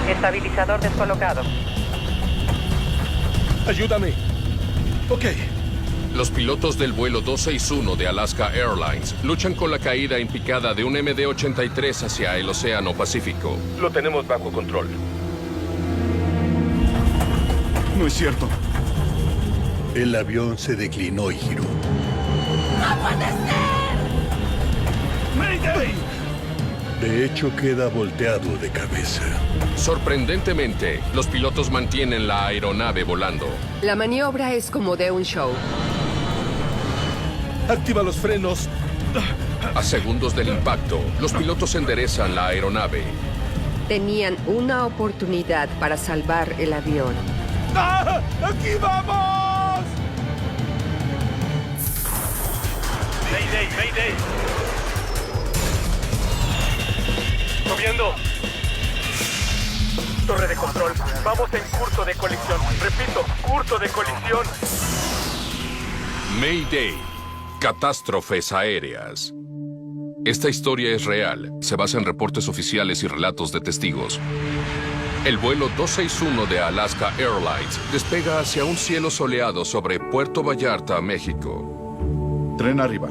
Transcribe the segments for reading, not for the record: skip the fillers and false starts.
Estabilizador descolocado. Ayúdame. Ok. Los pilotos del vuelo 261 de Alaska Airlines luchan con la caída en picada de un MD-83 hacia el Océano Pacífico. Lo tenemos bajo control. No es cierto. El avión se declinó y giró. ¡No puede ser! ¡Mayday! De hecho, queda volteado de cabeza. Sorprendentemente, los pilotos mantienen la aeronave volando. La maniobra es como de un show. Activa los frenos. A segundos del impacto, los pilotos enderezan la aeronave. Tenían una oportunidad para salvar el avión. ¡Ah! ¡Aquí vamos! Mayday, Mayday. Subiendo. Torre de control. Vamos en curso de colisión. Repito, curso de colisión. Mayday. Catástrofes aéreas. Esta historia es real. Se basa en reportes oficiales y relatos de testigos. El vuelo 261 de Alaska Airlines despega hacia un cielo soleado sobre Puerto Vallarta, México. Tren arriba.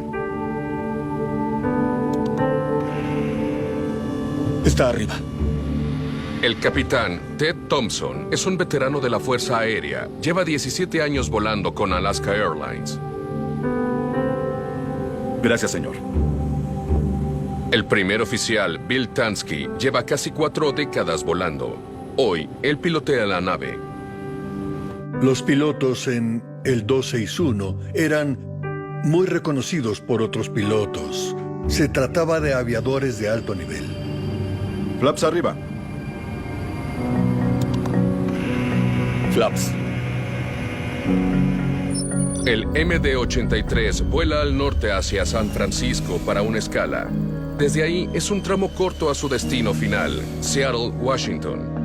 Está arriba. El capitán Ted Thompson es un veterano de la Fuerza Aérea. Lleva 17 años volando con Alaska Airlines. Gracias, señor. El primer oficial, Bill Tansky, lleva casi 4 décadas volando. Hoy, él pilotea la nave. Los pilotos en el 261 eran muy reconocidos por otros pilotos. Se trataba de aviadores de alto nivel. Flaps arriba. Flaps. El MD-83 vuela al norte hacia San Francisco para una escala. Desde ahí es un tramo corto a su destino final, Seattle, Washington.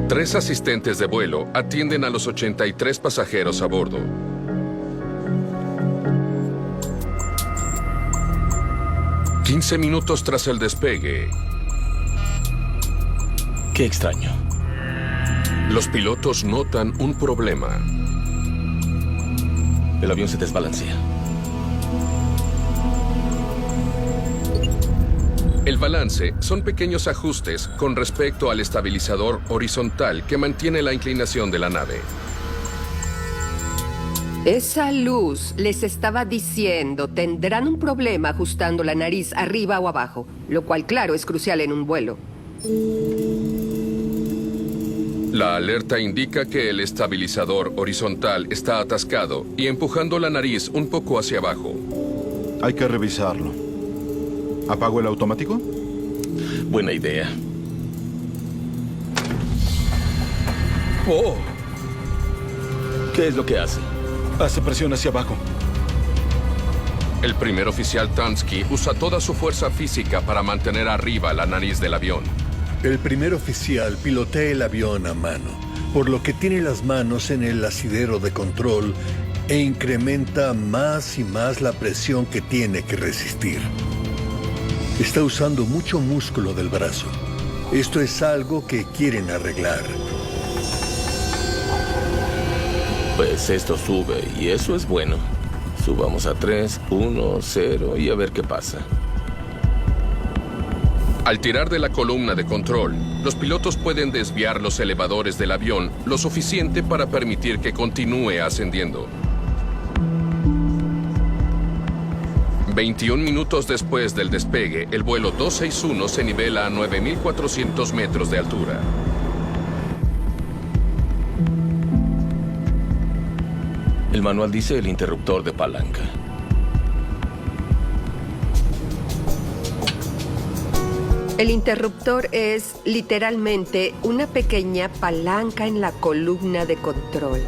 3 asistentes de vuelo atienden a los 83 pasajeros a bordo. «15 minutos tras el despegue, Qué extraño. los pilotos notan un problema. El avión se desbalancea. El balance son pequeños ajustes con respecto al estabilizador horizontal que mantiene la inclinación de la nave. Esa luz les estaba diciendo tendrán un problema ajustando la nariz arriba o abajo, lo cual, claro, es crucial en un vuelo. La alerta indica que el estabilizador horizontal está atascado y empujando la nariz un poco hacia abajo. Hay que revisarlo. ¿Apago el automático? Buena idea. ¡Oh! ¿Qué es lo que hace? Hace presión hacia abajo. El primer oficial Tansky usa toda su fuerza física para mantener arriba la nariz del avión. El primer oficial pilotea el avión a mano, por lo que tiene las manos en el asidero de control e incrementa más y más la presión que tiene que resistir. Está usando mucho músculo del brazo. Esto es algo que quieren arreglar. Pues esto sube y eso es bueno. Subamos a 3, 1, 0 y a ver qué pasa. Al tirar de la columna de control, los pilotos pueden desviar los elevadores del avión lo suficiente para permitir que continúe ascendiendo. 21 minutos después del despegue, el vuelo 261 se nivela a 9.400 metros de altura. El manual dice el interruptor de palanca. El interruptor es literalmente una pequeña palanca en la columna de control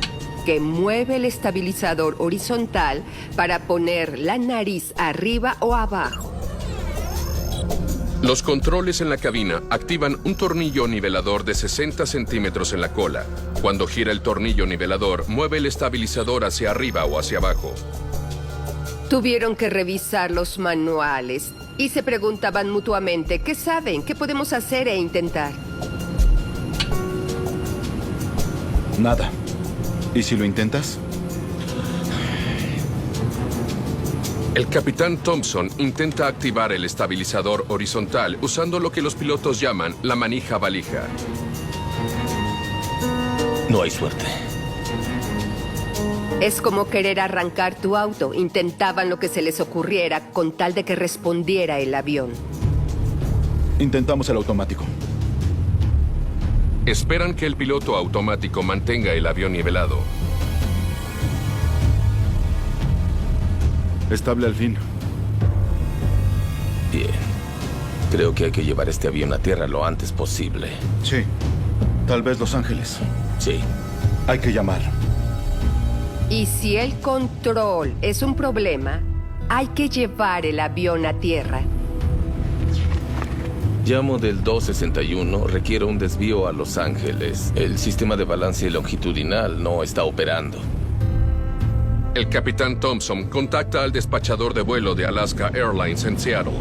que mueve el estabilizador horizontal para poner la nariz arriba o abajo. Los controles en la cabina activan un tornillo nivelador de 60 centímetros en la cola. Cuando gira el tornillo nivelador, mueve el estabilizador hacia arriba o hacia abajo. Tuvieron que revisar los manuales. y se preguntaban mutuamente qué saben, qué podemos hacer e intentar. Nada. ¿Y si lo intentas? El capitán Thompson intenta activar el estabilizador horizontal usando lo que los pilotos llaman la manija valija. No hay suerte. Es como querer arrancar tu auto. Intentaban lo que se les ocurriera con tal de que respondiera el avión. Intentamos el automático. Esperan que el piloto automático mantenga el avión nivelado. Estable al fin. Bien. Creo que hay que llevar este avión a tierra lo antes posible. Sí. Tal vez Los Ángeles. Sí. Hay que llamar. Y si el control es un problema, hay que llevar el avión a tierra. Llamo del 261. Requiero un desvío a Los Ángeles. El sistema de balance longitudinal no está operando. El capitán Thompson contacta al despachador de vuelo de Alaska Airlines en Seattle.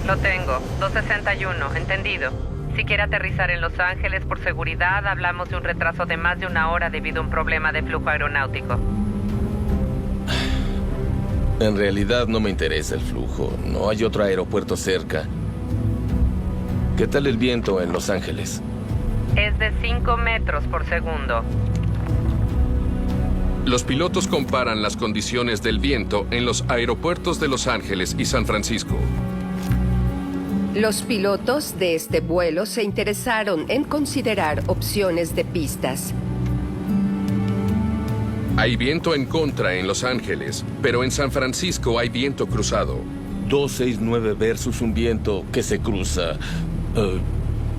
Lo tengo. 261, entendido. Si quiere aterrizar en Los Ángeles por seguridad, hablamos de un retraso de más de 1 hora debido a un problema de flujo aeronáutico. En realidad no me interesa el flujo. No hay otro aeropuerto cerca. ¿Qué tal el viento en Los Ángeles? Es de 5 metros por segundo. Los pilotos comparan las condiciones del viento en los aeropuertos de Los Ángeles y San Francisco. Los pilotos de este vuelo se interesaron en considerar opciones de pistas. Hay viento en contra en Los Ángeles, pero en San Francisco hay viento cruzado. 269 versus un viento que se cruza.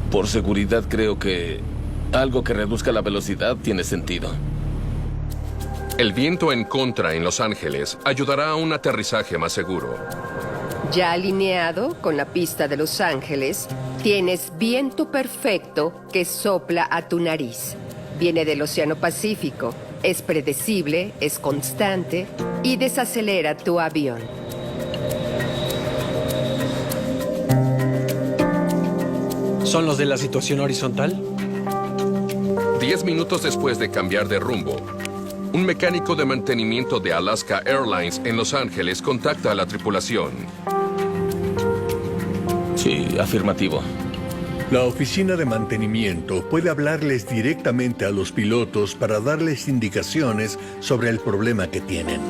Por seguridad creo que algo que reduzca la velocidad tiene sentido. El viento en contra en Los Ángeles ayudará a un aterrizaje más seguro. Ya alineado con la pista de Los Ángeles, tienes viento perfecto que sopla a tu nariz. Viene del Océano Pacífico, es predecible, es constante y desacelera tu avión. ¿Son los de la situación horizontal? 10 minutos después de cambiar de rumbo, un mecánico de mantenimiento de Alaska Airlines en Los Ángeles contacta a la tripulación. Sí, afirmativo. La oficina de mantenimiento puede hablarles directamente a los pilotos para darles indicaciones sobre el problema que tienen.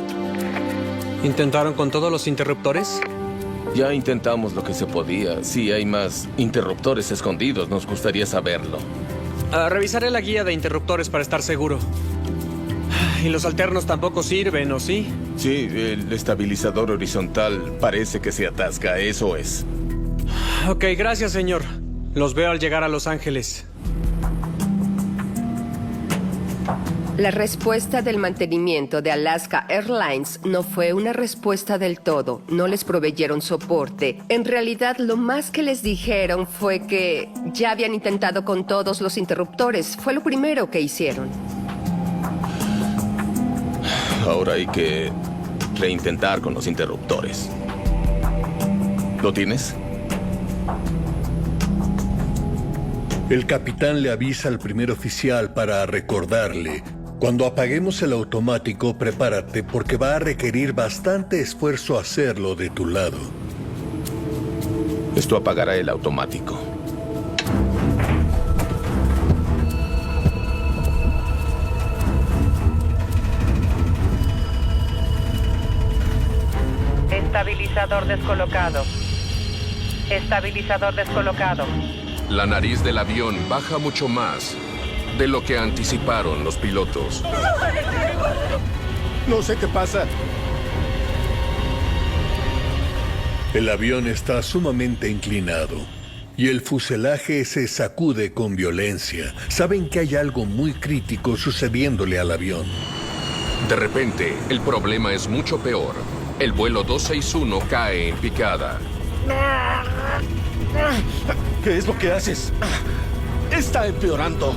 ¿Intentaron con todos los interruptores? Ya intentamos lo que se podía. Si hay más interruptores escondidos, nos gustaría saberlo. Revisaré la guía de interruptores para estar seguro. ¿Y los alternos tampoco sirven, o sí? Sí, el estabilizador horizontal parece que se atasca, eso es. Ok, gracias, señor. Los veo al llegar a Los Ángeles. La respuesta del mantenimiento de Alaska Airlines no fue una respuesta del todo. No les proveyeron soporte. En realidad, lo más que les dijeron fue que ya habían intentado con todos los interruptores. Fue lo primero que hicieron. Ahora hay que reintentar con los interruptores. ¿Lo tienes? El capitán le avisa al primer oficial para recordarle: cuando apaguemos el automático, prepárate porque va a requerir bastante esfuerzo hacerlo de tu lado. Esto apagará el automático. Estabilizador descolocado. Estabilizador descolocado. La nariz del avión baja mucho más de lo que anticiparon los pilotos. No sé qué pasa. El avión está sumamente inclinado y el fuselaje se sacude con violencia. Saben que hay algo muy crítico sucediéndole al avión. De repente, el problema es mucho peor. El vuelo 261 cae en picada. ¿Qué es lo que haces? Está empeorando.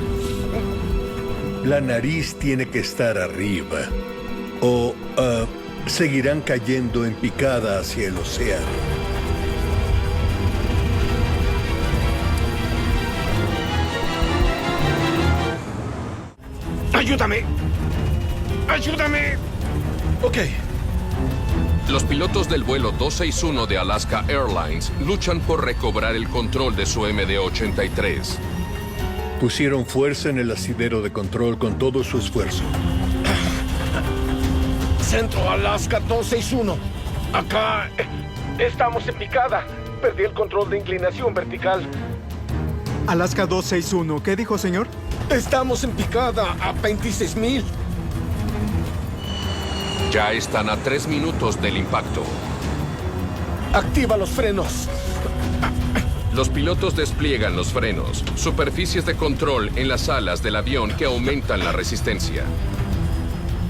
La nariz tiene que estar arriba o seguirán cayendo en picada hacia el océano. ¡Ayúdame! ¡Ayúdame! Ok. Los pilotos del vuelo 261 de Alaska Airlines luchan por recobrar el control de su MD-83. Pusieron fuerza en el asidero de control con todo su esfuerzo. Centro Alaska 261. Acá estamos en picada. Perdí el control de inclinación vertical. Alaska 261, ¿qué dijo, señor? Estamos en picada a 26,000. Ya están a 3 minutos del impacto. Activa los frenos. Los pilotos despliegan los frenos, superficies de control en las alas del avión que aumentan la resistencia.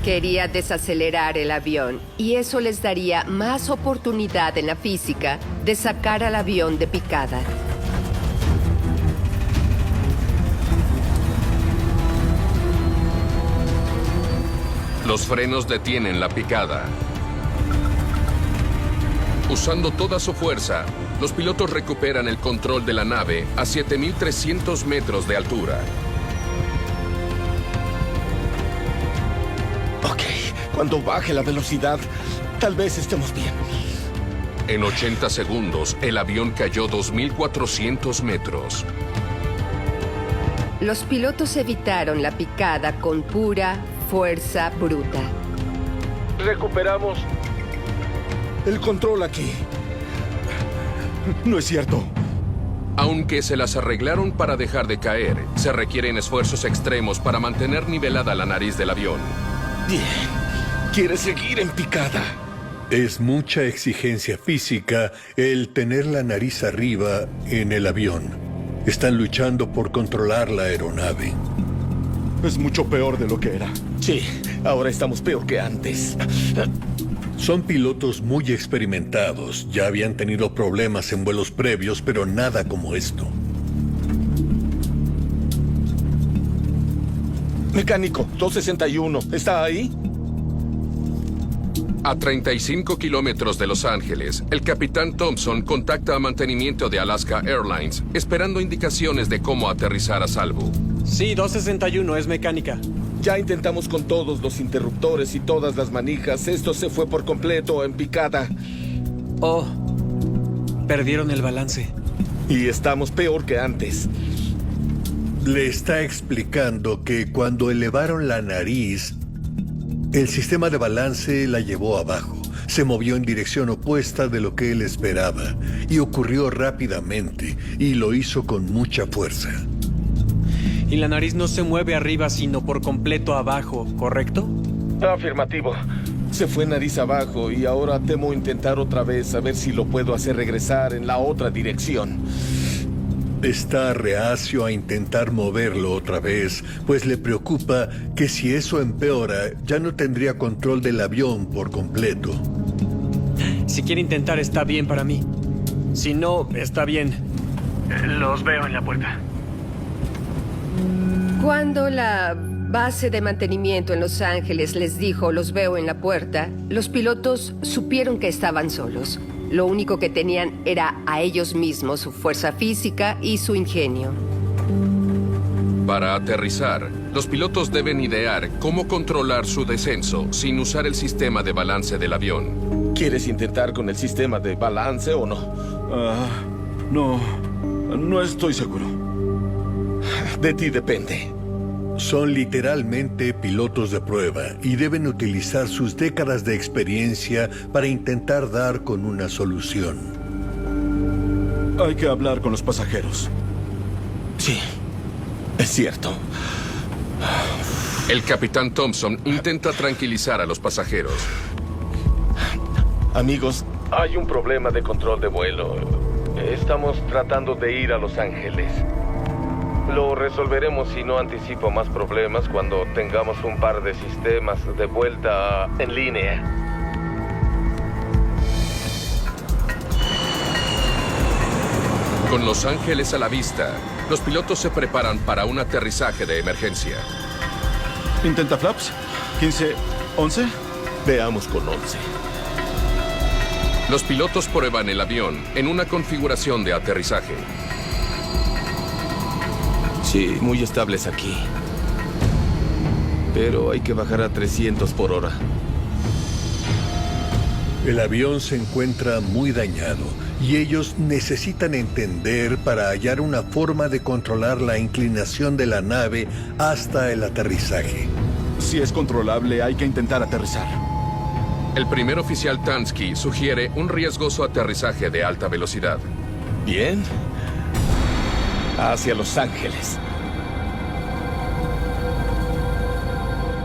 Quería desacelerar el avión y eso les daría más oportunidad en la física de sacar al avión de picada. Los frenos detienen la picada. Usando toda su fuerza, los pilotos recuperan el control de la nave a 7,300 metros de altura. Ok, cuando baje la velocidad, tal vez estemos bien. En 80 segundos, el avión cayó 2,400 metros. Los pilotos evitaron la picada con pura fuerza bruta. Recuperamos el control aquí. No es cierto. Aunque se las arreglaron para dejar de caer, se requieren esfuerzos extremos para mantener nivelada la nariz del avión. Bien. ¿Quieres seguir en picada? Es mucha exigencia física el tener la nariz arriba en el avión. Están luchando por controlar la aeronave. Es mucho peor de lo que era. Sí, ahora estamos peor que antes. Son pilotos muy experimentados. Ya habían tenido problemas en vuelos previos, pero nada como esto. Mecánico, 261. ¿Está ahí? A 35 kilómetros de Los Ángeles, el capitán Thompson contacta a mantenimiento de Alaska Airlines, esperando indicaciones de cómo aterrizar a salvo. Sí, 261, es mecánica. Ya intentamos con todos los interruptores y todas las manijas. Esto se fue por completo en picada. Oh, perdieron el balance. Y estamos peor que antes. Le está explicando que cuando elevaron la nariz, el sistema de balance la llevó abajo. Se movió en dirección opuesta de lo que él esperaba. Y ocurrió rápidamente. Y lo hizo con mucha fuerza. Y la nariz no se mueve arriba, sino por completo abajo, ¿correcto? Afirmativo. Se fue nariz abajo y ahora temo intentar otra vez a ver si lo puedo hacer regresar en la otra dirección. Está reacio a intentar moverlo otra vez, pues le preocupa que si eso empeora, ya no tendría control del avión por completo. Si quiere intentar, está bien para mí. Si no, está bien. Los veo en la puerta. Cuando la base de mantenimiento en Los Ángeles les dijo "los veo en la puerta", los pilotos supieron que estaban solos. Lo único que tenían era a ellos mismos, su fuerza física y su ingenio. Para aterrizar, los pilotos deben idear cómo controlar su descenso sin usar el sistema de balance del avión. ¿Quieres intentar con el sistema de balance o no? No estoy seguro. De ti depende. Son literalmente pilotos de prueba y deben utilizar sus décadas de experiencia para intentar dar con una solución. Hay que hablar con los pasajeros. Sí, es cierto. El capitán Thompson intenta tranquilizar a los pasajeros. Amigos, hay un problema de control de vuelo. Estamos tratando de ir a Los Ángeles. Lo resolveremos si no anticipo más problemas cuando tengamos un par de sistemas de vuelta en línea. Con Los Ángeles a la vista, los pilotos se preparan para un aterrizaje de emergencia. ¿Intenta flaps? 15, 11. Veamos con 11. Los pilotos prueban el avión en una configuración de aterrizaje. Sí, muy estables aquí. pero hay que bajar a 300 por hora. El avión se encuentra muy dañado y ellos necesitan entender para hallar una forma de controlar la inclinación de la nave hasta el aterrizaje. Si es controlable, hay que intentar aterrizar. El primer oficial Tansky sugiere un riesgoso aterrizaje de alta velocidad. Bien. Hacia Los Ángeles.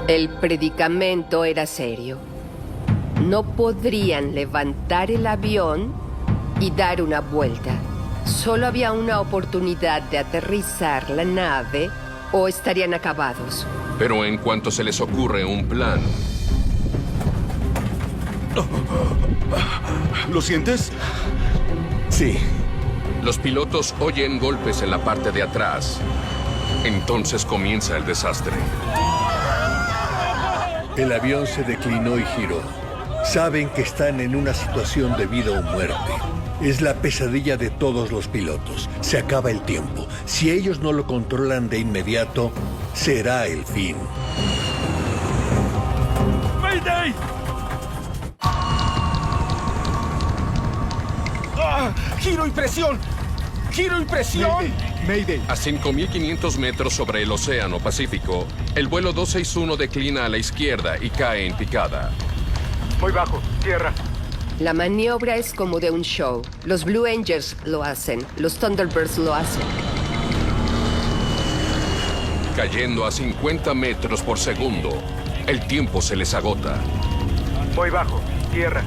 El predicamento era serio. No podrían levantar el avión y dar una vuelta. Solo había una oportunidad de aterrizar la nave o estarían acabados. Pero en cuanto se les ocurre un plan, ¿Lo sientes? Sí. los pilotos oyen golpes en la parte de atrás. Entonces comienza el desastre. El avión se declinó y giró. Saben que están en una situación de vida o muerte. Es la pesadilla de todos los pilotos. Se acaba el tiempo. Si ellos no lo controlan de inmediato, será el fin. ¡Mayday! ¡Giro y presión! ¡Giro y presión! Mayday. A 5.500 metros sobre el Océano Pacífico, el vuelo 261 declina a la izquierda y cae en picada. Muy bajo, tierra. La maniobra es como de un show. Los Blue Angels lo hacen, los Thunderbirds lo hacen. Cayendo a 50 metros por segundo, el tiempo se les agota. Muy bajo, tierra.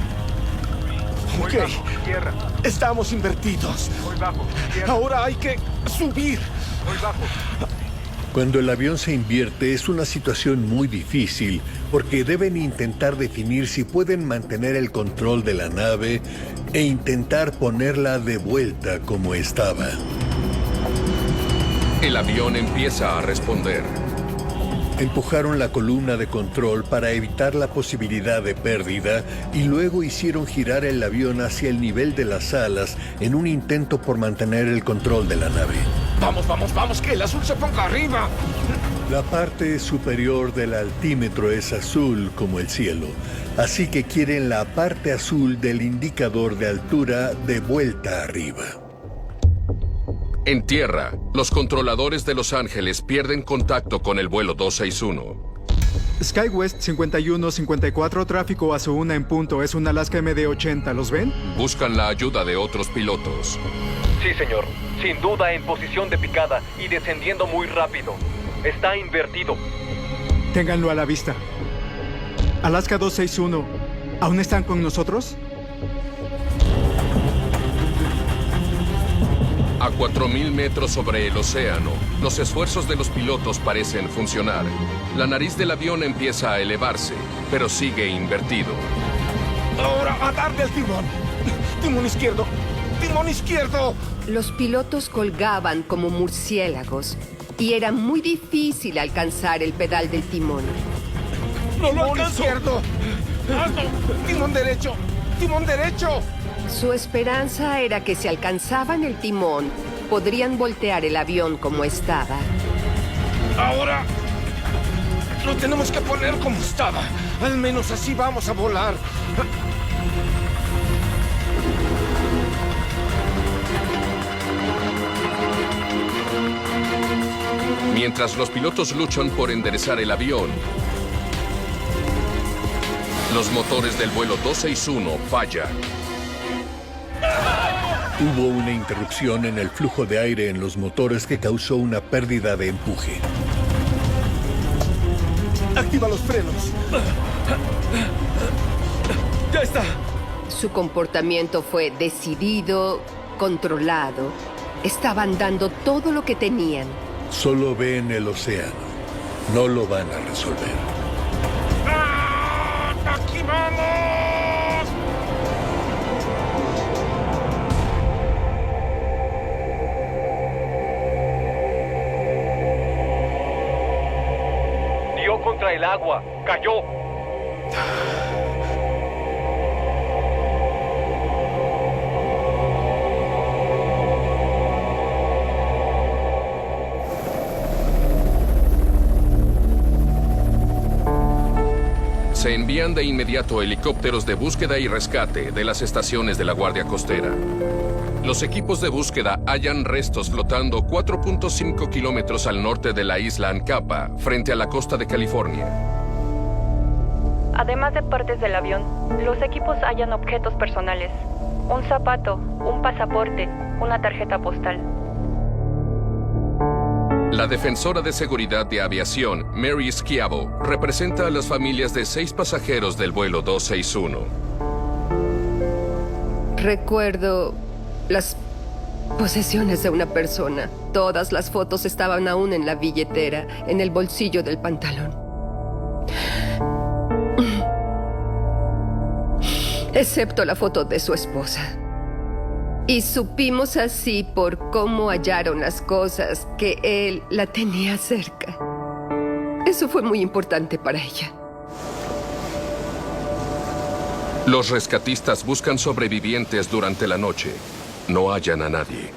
Muy Ok. bajo, tierra. Estamos invertidos. Muy bajo, tierra. Ahora hay que subir. Muy bajo. Cuando el avión se invierte es una situación muy difícil porque deben intentar definir si pueden mantener el control de la nave e intentar ponerla de vuelta como estaba. El avión empieza a responder. Empujaron la columna de control para evitar la posibilidad de pérdida y luego hicieron girar el avión hacia el nivel de las alas en un intento por mantener el control de la nave. Vamos, vamos, vamos, que el azul se ponga arriba. La parte superior del altímetro es azul como el cielo, así que quieren la parte azul del indicador de altura de vuelta arriba. En tierra, los controladores de Los Ángeles pierden contacto con el vuelo 261. SkyWest 5154, tráfico a su 1 en punto. Es un Alaska MD-80. ¿Los ven? Buscan la ayuda de otros pilotos. Sí, señor. Sin duda en posición de picada y descendiendo muy rápido. Está invertido. Ténganlo a la vista. Alaska 261, ¿aún están con nosotros? A 4.000 metros sobre el océano, los esfuerzos de los pilotos parecen funcionar. La nariz del avión empieza a elevarse, pero sigue invertido. Ahora a darle al timón. Timón izquierdo. Timón izquierdo. Los pilotos colgaban como murciélagos y era muy difícil alcanzar el pedal del timón. No lo alcanzo. Izquierdo. Timón derecho. Timón derecho. Su esperanza era que si alcanzaban el timón, podrían voltear el avión como estaba. Ahora lo tenemos que poner como estaba. Al menos así vamos a volar. Mientras los pilotos luchan por enderezar el avión, los motores del vuelo 261 fallan. Hubo una interrupción en el flujo de aire en los motores que causó una pérdida de empuje. Activa los frenos. Ya está. Su comportamiento fue decidido, controlado. Estaban dando todo lo que tenían. Solo ven el océano. No lo van a resolver. ¡Aquí vamos! Dio contra el agua. Cayó. se envían de inmediato helicópteros de búsqueda y rescate de las estaciones de la Guardia Costera. Los equipos de búsqueda hallan restos flotando 4.5 kilómetros al norte de la isla Ancapa, frente a la costa de California. Además de partes del avión, los equipos hallan objetos personales. Un zapato, un pasaporte, una tarjeta postal. La defensora de seguridad de aviación, Mary Schiavo, representa a las familias de 6 pasajeros del vuelo 261. Recuerdo las posesiones de una persona. Todas las fotos estaban aún en la billetera, en el bolsillo del pantalón. Excepto la foto de su esposa. Y supimos así por cómo hallaron las cosas que él la tenía cerca. Eso fue muy importante para ella. Los rescatistas buscan sobrevivientes durante la noche. No hallan a nadie.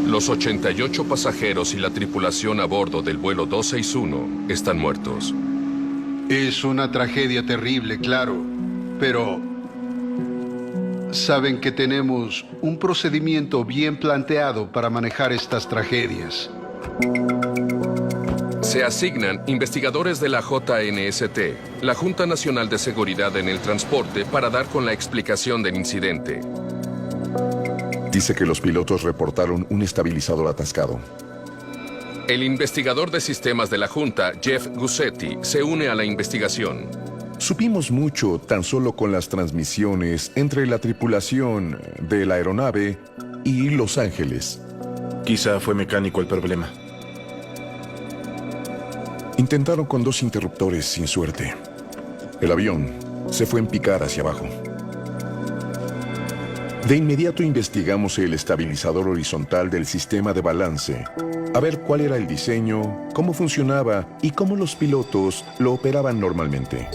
Los 88 pasajeros y la tripulación a bordo del vuelo 261 están muertos. Es una tragedia terrible, claro, pero saben que tenemos un procedimiento bien planteado para manejar estas tragedias. Se asignan investigadores de la JNST, la Junta Nacional de Seguridad en el Transporte, para dar con la explicación del incidente. Dice que los pilotos reportaron un estabilizador atascado. El investigador de sistemas de la Junta, Jeff Gussetti, se une a la investigación. Supimos mucho tan solo con las transmisiones entre la tripulación de la aeronave y Los Ángeles. Quizá fue mecánico el problema. Intentaron con 2 interruptores sin suerte. El avión se fue en picada hacia abajo. De inmediato investigamos el estabilizador horizontal del sistema de balance, a ver cuál era el diseño, cómo funcionaba y cómo los pilotos lo operaban normalmente.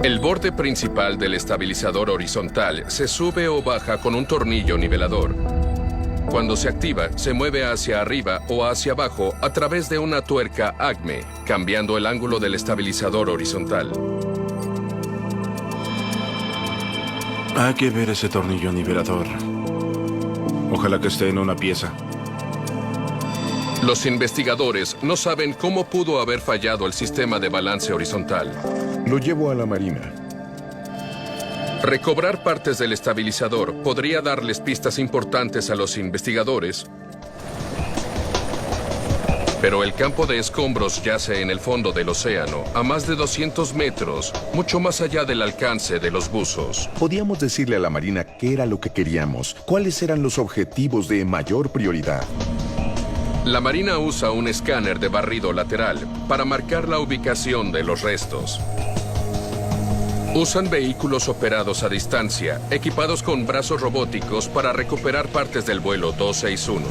El borde principal del estabilizador horizontal se sube o baja con un tornillo nivelador. Cuando se activa, se mueve hacia arriba o hacia abajo a través de una tuerca ACME, cambiando el ángulo del estabilizador horizontal. Hay que ver ese tornillo nivelador. Ojalá que esté en una pieza. Los investigadores no saben cómo pudo haber fallado el sistema de balance horizontal. Lo llevo a la marina. Recobrar partes del estabilizador podría darles pistas importantes a los investigadores, pero el campo de escombros yace en el fondo del océano, a más de 200 metros, mucho más allá del alcance de los buzos. Podíamos decirle a la marina qué era lo que queríamos, cuáles eran los objetivos de mayor prioridad. La marina usa un escáner de barrido lateral para marcar la ubicación de los restos. Usan vehículos operados a distancia, equipados con brazos robóticos para recuperar partes del vuelo 261.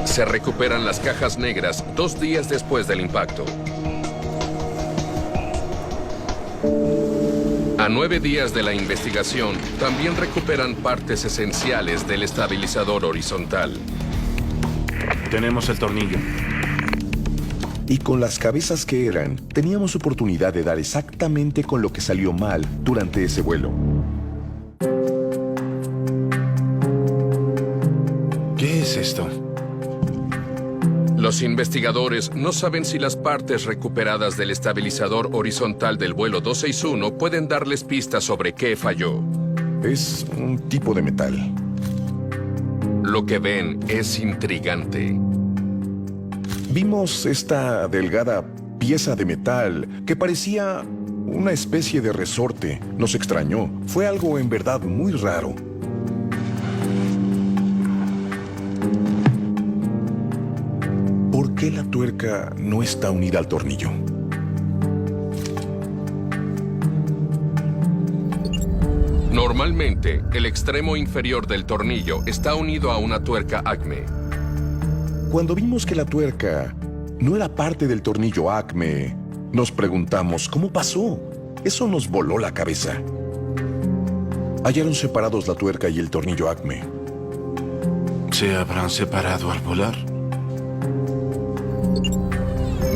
Se recuperan las cajas negras 2 días después del impacto. A 9 días de la investigación, también recuperan partes esenciales del estabilizador horizontal. Tenemos el tornillo. Y con las cabezas que eran, teníamos oportunidad de dar exactamente con lo que salió mal durante ese vuelo. ¿Qué es esto? Los investigadores no saben si las partes recuperadas del estabilizador horizontal del vuelo 261 pueden darles pistas sobre qué falló. Es un tipo de metal. Lo que ven es intrigante. Vimos esta delgada pieza de metal que parecía una especie de resorte. Nos extrañó. Fue algo en verdad muy raro. ¿Por qué la tuerca no está unida al tornillo? Normalmente, el extremo inferior del tornillo está unido a una tuerca ACME. Cuando vimos que la tuerca no era parte del tornillo ACME, nos preguntamos cómo pasó. Eso nos voló la cabeza. Hallaron separados la tuerca y el tornillo ACME. ¿Se habrán separado al volar?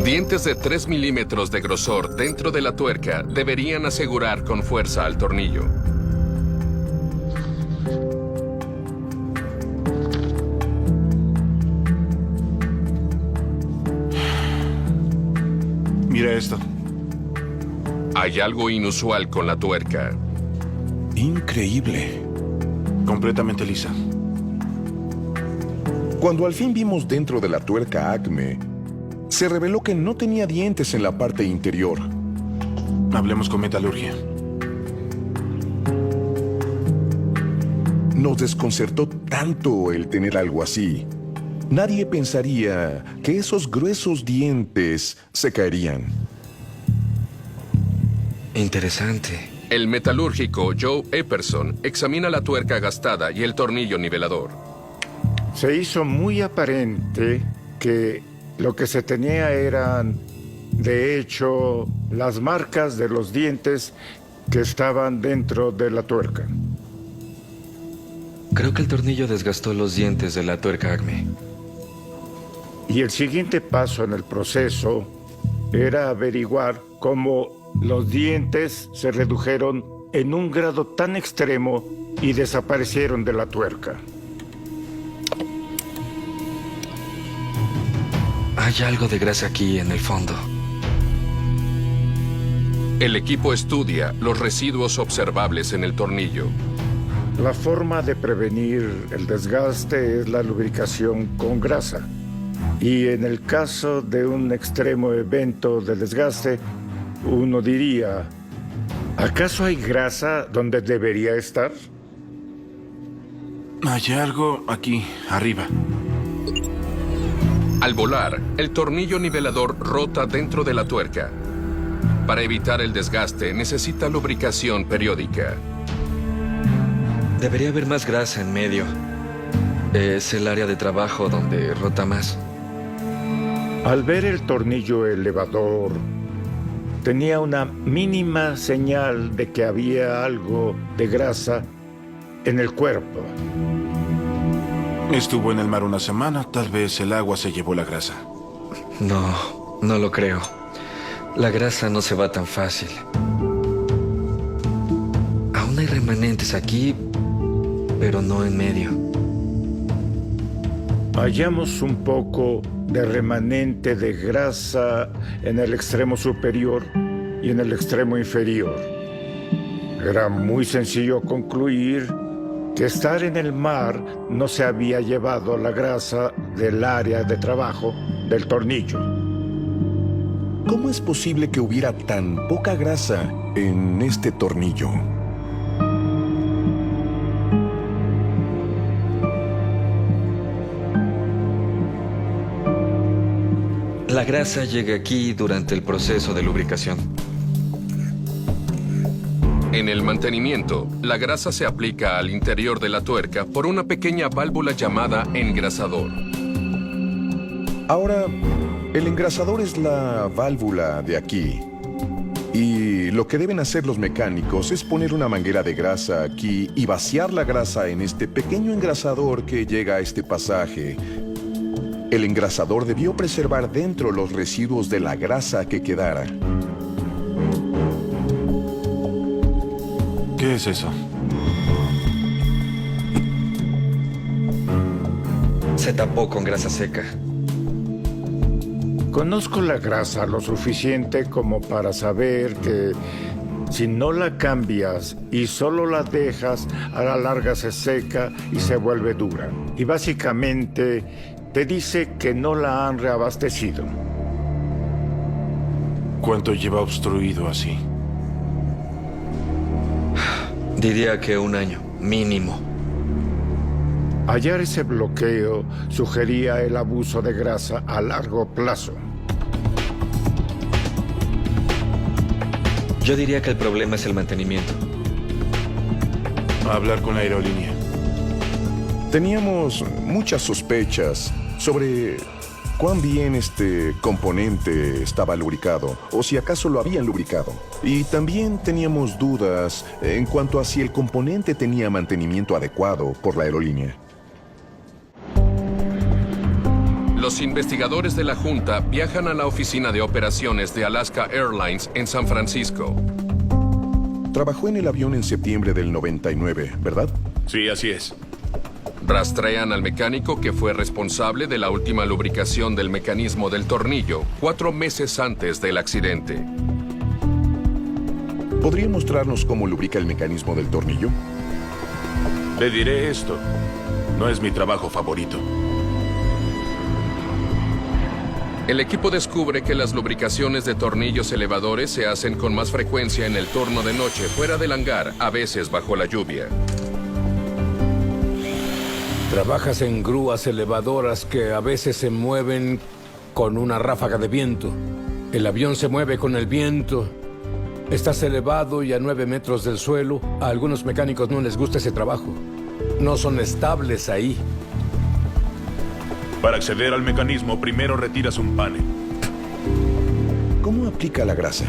Dientes de 3 milímetros de grosor dentro de la tuerca deberían asegurar con fuerza al tornillo. Mira esto. Hay algo inusual con la tuerca. Increíble. Completamente lisa. Cuando al fin vimos dentro de la tuerca Acme, se reveló que no tenía dientes en la parte interior. Hablemos con metalurgia. Nos desconcertó tanto el tener algo así. Nadie pensaría que esos gruesos dientes se caerían. Interesante. El metalúrgico Joe Epperson examina la tuerca gastada y el tornillo nivelador. Se hizo muy aparente que lo que se tenía eran, de hecho, las marcas de los dientes que estaban dentro de la tuerca. Creo que el tornillo desgastó los dientes de la tuerca Acme. Y el siguiente paso en el proceso era averiguar cómo los dientes se redujeron en un grado tan extremo y desaparecieron de la tuerca. Hay algo de grasa aquí en el fondo. El equipo estudia los residuos observables en el tornillo. La forma de prevenir el desgaste es la lubricación con grasa. Y en el caso de un extremo evento de desgaste, uno diría, ¿acaso hay grasa donde debería estar? Hay algo aquí, arriba. Al volar, el tornillo nivelador rota dentro de la tuerca. Para evitar el desgaste, necesita lubricación periódica. Debería haber más grasa en medio. Es el área de trabajo donde rota más. Al ver el tornillo elevador, tenía una mínima señal de que había algo de grasa en el cuerpo. Estuvo en el mar una semana. Tal vez el agua se llevó la grasa. No lo creo. La grasa no se va tan fácil. Aún hay remanentes aquí, pero no en medio. Hallamos un poco de remanente de grasa en el extremo superior y en el extremo inferior. Era muy sencillo concluir que estar en el mar no se había llevado la grasa del área de trabajo del tornillo. ¿Cómo es posible que hubiera tan poca grasa en este tornillo? La grasa llega aquí durante el proceso de lubricación. En el mantenimiento, la grasa se aplica al interior de la tuerca por una pequeña válvula llamada engrasador. Ahora, el engrasador es la válvula de aquí. Y lo que deben hacer los mecánicos es poner una manguera de grasa aquí y vaciar la grasa en este pequeño engrasador que llega a este pasaje. El engrasador debió preservar dentro los residuos de la grasa que quedara. ¿Qué es eso? Se tapó con grasa seca. Conozco la grasa lo suficiente como para saber que si no la cambias y solo la dejas, a la larga se seca y se vuelve dura. Y básicamente te dice que no la han reabastecido. ¿Cuánto lleva obstruido así? Diría que 1 año, mínimo. Hallar ese bloqueo sugería el abuso de grasa a largo plazo. Yo diría que el problema es el mantenimiento. A hablar con la aerolínea. Teníamos muchas sospechas sobre cuán bien este componente estaba lubricado, o si acaso lo habían lubricado. Y también teníamos dudas en cuanto a si el componente tenía mantenimiento adecuado por la aerolínea. Los investigadores de la Junta viajan a la oficina de operaciones de Alaska Airlines en San Francisco. Trabajó en el avión en septiembre del 99, ¿verdad? Sí, así es. Rastrean al mecánico que fue responsable de la última lubricación del mecanismo del tornillo 4 meses antes del accidente. ¿Podría mostrarnos cómo lubrica el mecanismo del tornillo? Le diré esto. No es mi trabajo favorito. El equipo descubre que las lubricaciones de tornillos elevadores se hacen con más frecuencia en el turno de noche fuera del hangar, a veces bajo la lluvia. Trabajas en grúas elevadoras que a veces se mueven con una ráfaga de viento. El avión se mueve con el viento. Estás elevado y a 9 metros del suelo. A algunos mecánicos no les gusta ese trabajo. No son estables ahí. Para acceder al mecanismo, primero retiras un panel. ¿Cómo aplica la grasa?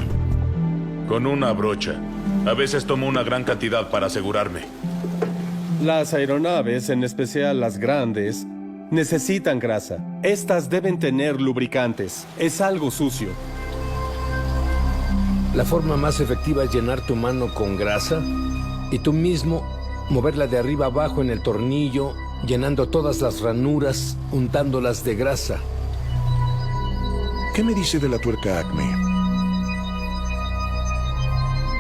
Con una brocha. A veces tomo una gran cantidad para asegurarme. Las aeronaves, en especial las grandes, necesitan grasa. Estas deben tener lubricantes. Es algo sucio. La forma más efectiva es llenar tu mano con grasa y tú mismo moverla de arriba abajo en el tornillo, llenando todas las ranuras, untándolas de grasa. ¿Qué me dice de la tuerca Acme?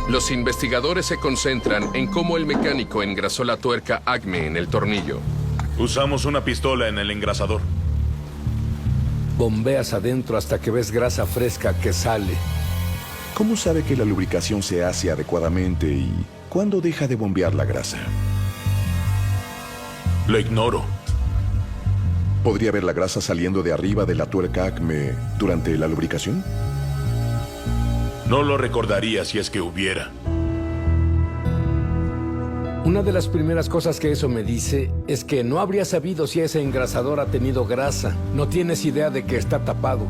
Los investigadores se concentran en cómo el mecánico engrasó la tuerca Acme en el tornillo. Usamos una pistola en el engrasador. Bombeas adentro hasta que ves grasa fresca que sale. ¿Cómo sabe que la lubricación se hace adecuadamente y cuándo deja de bombear la grasa? Lo ignoro. ¿Podría ver la grasa saliendo de arriba de la tuerca Acme durante la lubricación? No lo recordaría si es que hubiera. Una de las primeras cosas que eso me dice es que no habría sabido si ese engrasador ha tenido grasa. No tienes idea de que está tapado.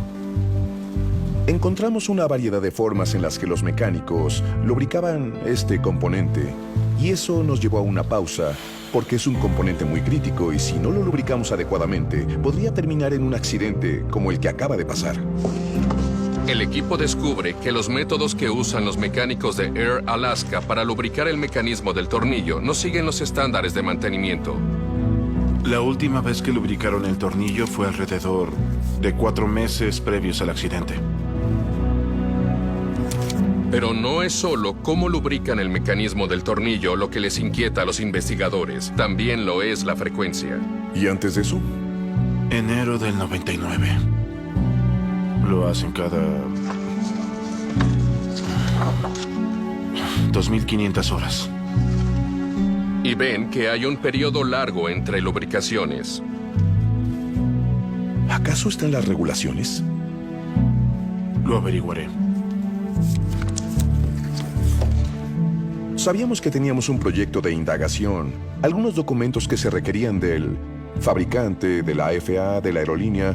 Encontramos una variedad de formas en las que los mecánicos lubricaban este componente y eso nos llevó a una pausa porque es un componente muy crítico y si no lo lubricamos adecuadamente podría terminar en un accidente como el que acaba de pasar. El equipo descubre que los métodos que usan los mecánicos de Air Alaska para lubricar el mecanismo del tornillo no siguen los estándares de mantenimiento. La última vez que lubricaron el tornillo fue alrededor de 4 meses previos al accidente. Pero no es solo cómo lubrican el mecanismo del tornillo lo que les inquieta a los investigadores. También lo es la frecuencia. ¿Y antes de eso? Enero del 99. Lo hacen cada 2.500 horas. Y ven que hay un periodo largo entre lubricaciones. ¿Acaso están las regulaciones? Lo averiguaré. Sabíamos que teníamos un proyecto de indagación, algunos documentos que se requerían del fabricante, de la FAA, de la aerolínea,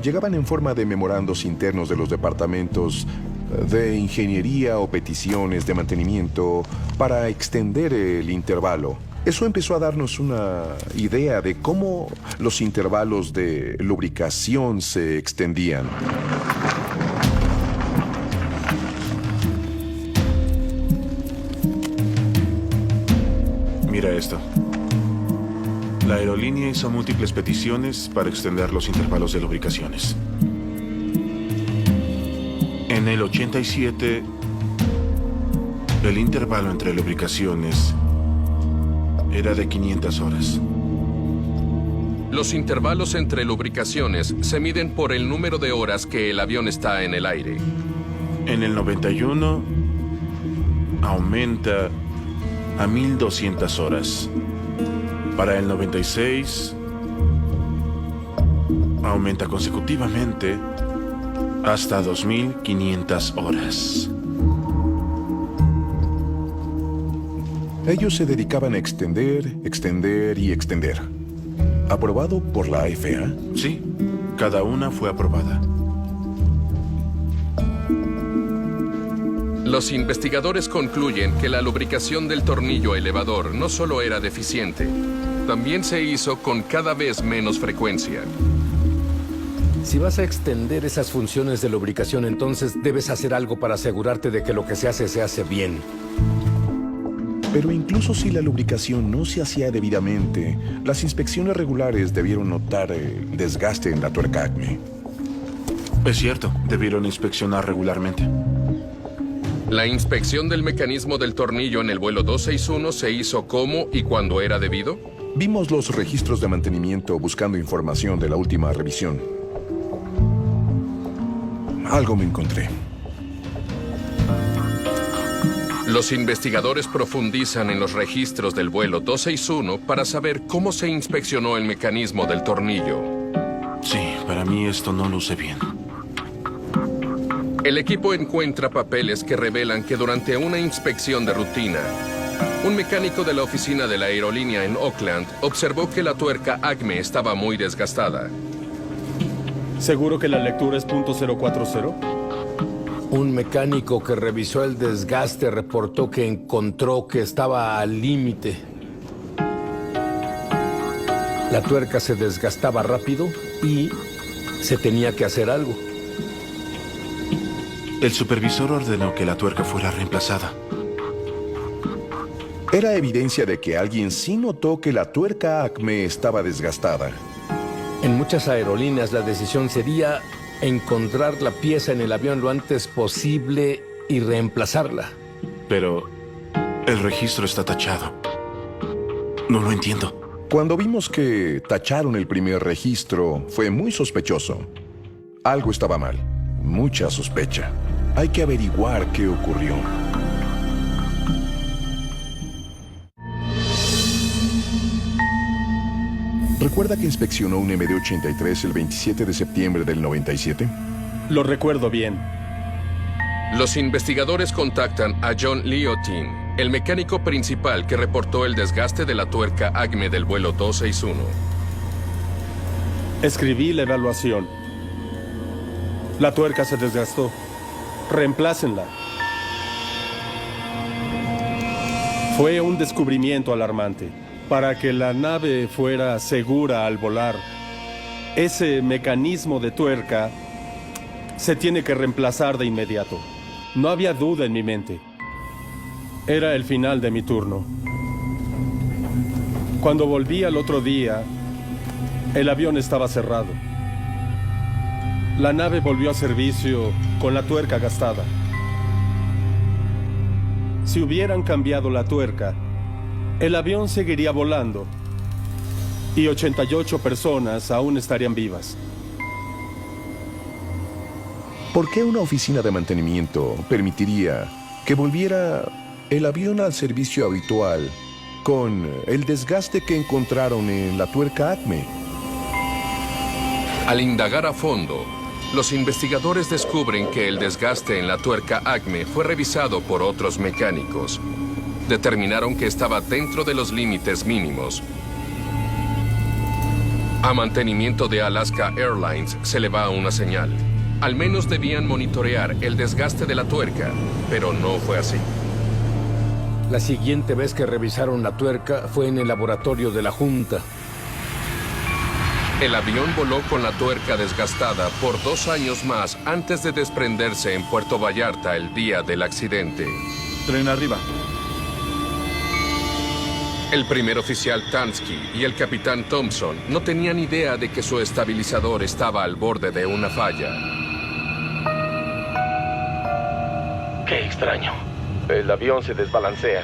llegaban en forma de memorandos internos de los departamentos de ingeniería o peticiones de mantenimiento para extender el intervalo. Eso empezó a darnos una idea de cómo los intervalos de lubricación se extendían. Mira esto. La aerolínea hizo múltiples peticiones para extender los intervalos de lubricaciones. En el 87, el intervalo entre lubricaciones era de 500 horas. Los intervalos entre lubricaciones se miden por el número de horas que el avión está en el aire. En el 91, aumenta a 1.200 horas. Para el 96, aumenta consecutivamente hasta 2.500 horas. Ellos se dedicaban a extender, extender y extender. ¿Aprobado por la FAA? Sí, cada una fue aprobada. Los investigadores concluyen que la lubricación del tornillo elevador no solo era deficiente, también se hizo con cada vez menos frecuencia. Si vas a extender esas funciones de lubricación, entonces debes hacer algo para asegurarte de que lo que se hace bien. Pero incluso si la lubricación no se hacía debidamente, las inspecciones regulares debieron notar el desgaste en la tuerca Acme. Es cierto, debieron inspeccionar regularmente. La inspección del mecanismo del tornillo en el vuelo 261 se hizo como y cuando era debido. Vimos los registros de mantenimiento buscando información de la última revisión. Algo me encontré. Los investigadores profundizan en los registros del vuelo 261 para saber cómo se inspeccionó el mecanismo del tornillo. Sí, para mí esto no luce bien. El equipo encuentra papeles que revelan que durante una inspección de rutina, un mecánico de la oficina de la aerolínea en Oakland observó que la tuerca Acme estaba muy desgastada. ¿Seguro que la lectura es .040? Un mecánico que revisó el desgaste reportó que encontró que estaba al límite. La tuerca se desgastaba rápido y se tenía que hacer algo. El supervisor ordenó que la tuerca fuera reemplazada. Era evidencia de que alguien sí notó que la tuerca Acme estaba desgastada. En muchas aerolíneas la decisión sería encontrar la pieza en el avión lo antes posible y reemplazarla. Pero el registro está tachado. No lo entiendo. Cuando vimos que tacharon el primer registro, fue muy sospechoso. Algo estaba mal. Mucha sospecha. Hay que averiguar qué ocurrió. ¿Recuerda que inspeccionó un MD-83 el 27 de septiembre del 97? Lo recuerdo bien. Los investigadores contactan a John Liotin, el mecánico principal que reportó el desgaste de la tuerca Acme del vuelo 261. Escribí la evaluación. La tuerca se desgastó. Reemplácenla. Fue un descubrimiento alarmante. Para que la nave fuera segura al volar, ese mecanismo de tuerca se tiene que reemplazar de inmediato. No había duda en mi mente. Era el final de mi turno. Cuando volví al otro día, el avión estaba cerrado. La nave volvió a servicio con la tuerca gastada. Si hubieran cambiado la tuerca, el avión seguiría volando y 88 personas aún estarían vivas. ¿Por qué una oficina de mantenimiento permitiría que volviera el avión al servicio habitual con el desgaste que encontraron en la tuerca Acme? Al indagar a fondo, los investigadores descubren que el desgaste en la tuerca Acme fue revisado por otros mecánicos. Determinaron que estaba dentro de los límites mínimos. A mantenimiento de Alaska Airlines se le va una señal. Al menos debían monitorear el desgaste de la tuerca, pero no fue así. La siguiente vez que revisaron la tuerca fue en el laboratorio de la Junta. El avión voló con la tuerca desgastada por 2 años más antes de desprenderse en Puerto Vallarta el día del accidente. Tren arriba. El primer oficial Tansky y el capitán Thompson no tenían idea de que su estabilizador estaba al borde de una falla. Qué extraño. El avión se desbalancea.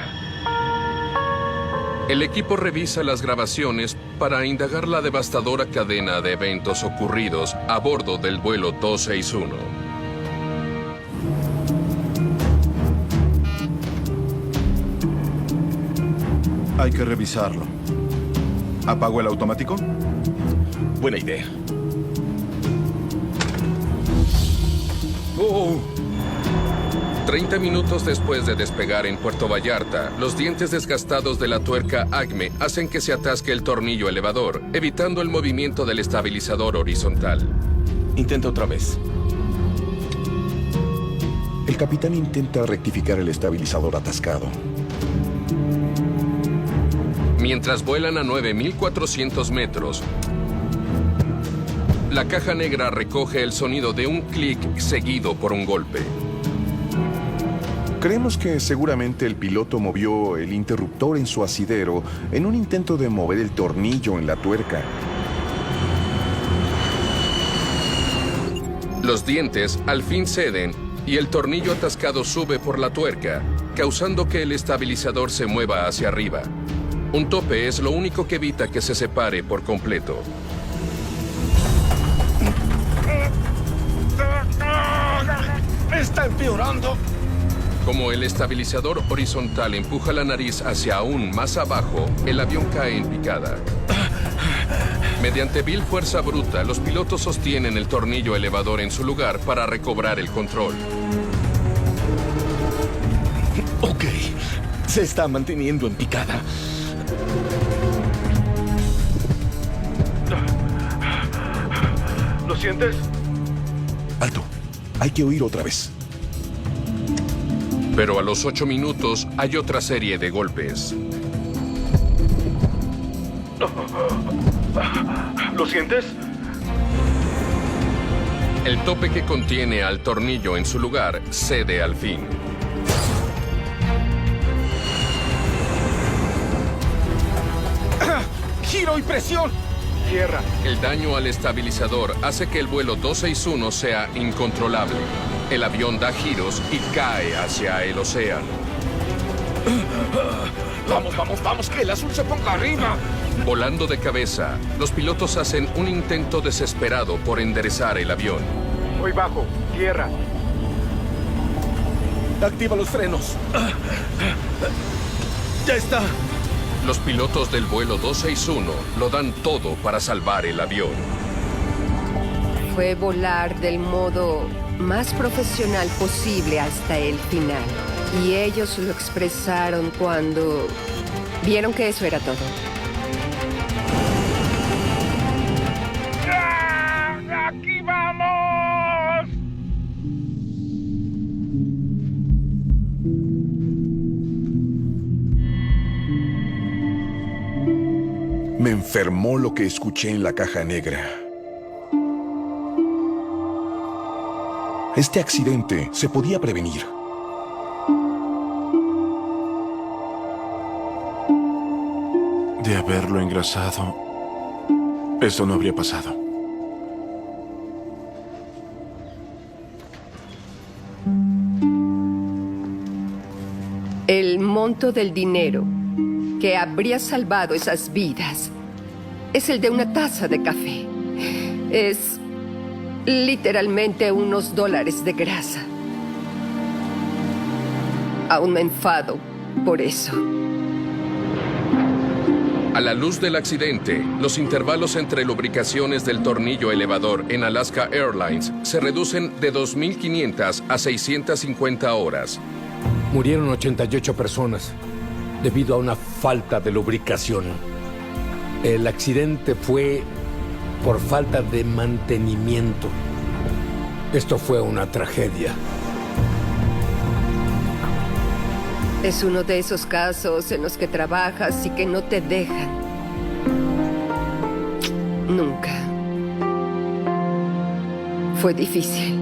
El equipo revisa las grabaciones para indagar la devastadora cadena de eventos ocurridos a bordo del vuelo 261. Hay que revisarlo. ¿Apago el automático? Buena idea. ¡Oh! 30 minutos después de despegar en Puerto Vallarta, los dientes desgastados de la tuerca Acme hacen que se atasque el tornillo elevador, evitando el movimiento del estabilizador horizontal. Intenta otra vez. El capitán intenta rectificar el estabilizador atascado. Mientras vuelan a 9.400 metros, La caja negra recoge el sonido de un clic seguido por un golpe. Creemos que seguramente el piloto movió el interruptor en su asidero en un intento de mover el tornillo en la tuerca. Los dientes al fin ceden y el tornillo atascado sube por la tuerca, causando que el estabilizador se mueva hacia arriba. Un tope es lo único que evita que se separe por completo. ¡Está empeorando! Como el estabilizador horizontal empuja la nariz hacia aún más abajo, el avión cae en picada. Mediante vil fuerza bruta, los pilotos sostienen el tornillo elevador en su lugar para recobrar el control. Ok, se está manteniendo en picada. ¿Lo sientes? Alto, hay que oír otra vez. Pero a los 8 minutos hay otra serie de golpes. ¿Lo sientes? El tope que contiene al tornillo en su lugar cede al fin. ¡Giro y presión! Tierra. El daño al estabilizador hace que el vuelo 261 sea incontrolable. El avión da giros y cae hacia el océano. ¡Vamos, vamos, vamos! ¡Que el azul se ponga arriba! Volando de cabeza, los pilotos hacen un intento desesperado por enderezar el avión. Muy bajo. Tierra. Activa los frenos. ¡Ya está! Los pilotos del vuelo 261 lo dan todo para salvar el avión. Fue volar del modo más profesional posible hasta el final. Y ellos lo expresaron cuando vieron que eso era todo. ¡Aquí vamos! Me enfermó lo que escuché en la caja negra. Este accidente se podía prevenir. De haberlo engrasado, esto no habría pasado. El monto del dinero que habría salvado esas vidas es el de una taza de café. Es literalmente unos $1 de grasa. Aún me enfado por eso. A la luz del accidente, los intervalos entre lubricaciones del tornillo elevador en Alaska Airlines se reducen de 2.500 a 650 horas. Murieron 88 personas debido a una falta de lubricación. El accidente fue por falta de mantenimiento. Esto fue una tragedia. Es uno de esos casos en los que trabajas y que no te dejan. Nunca. Fue difícil.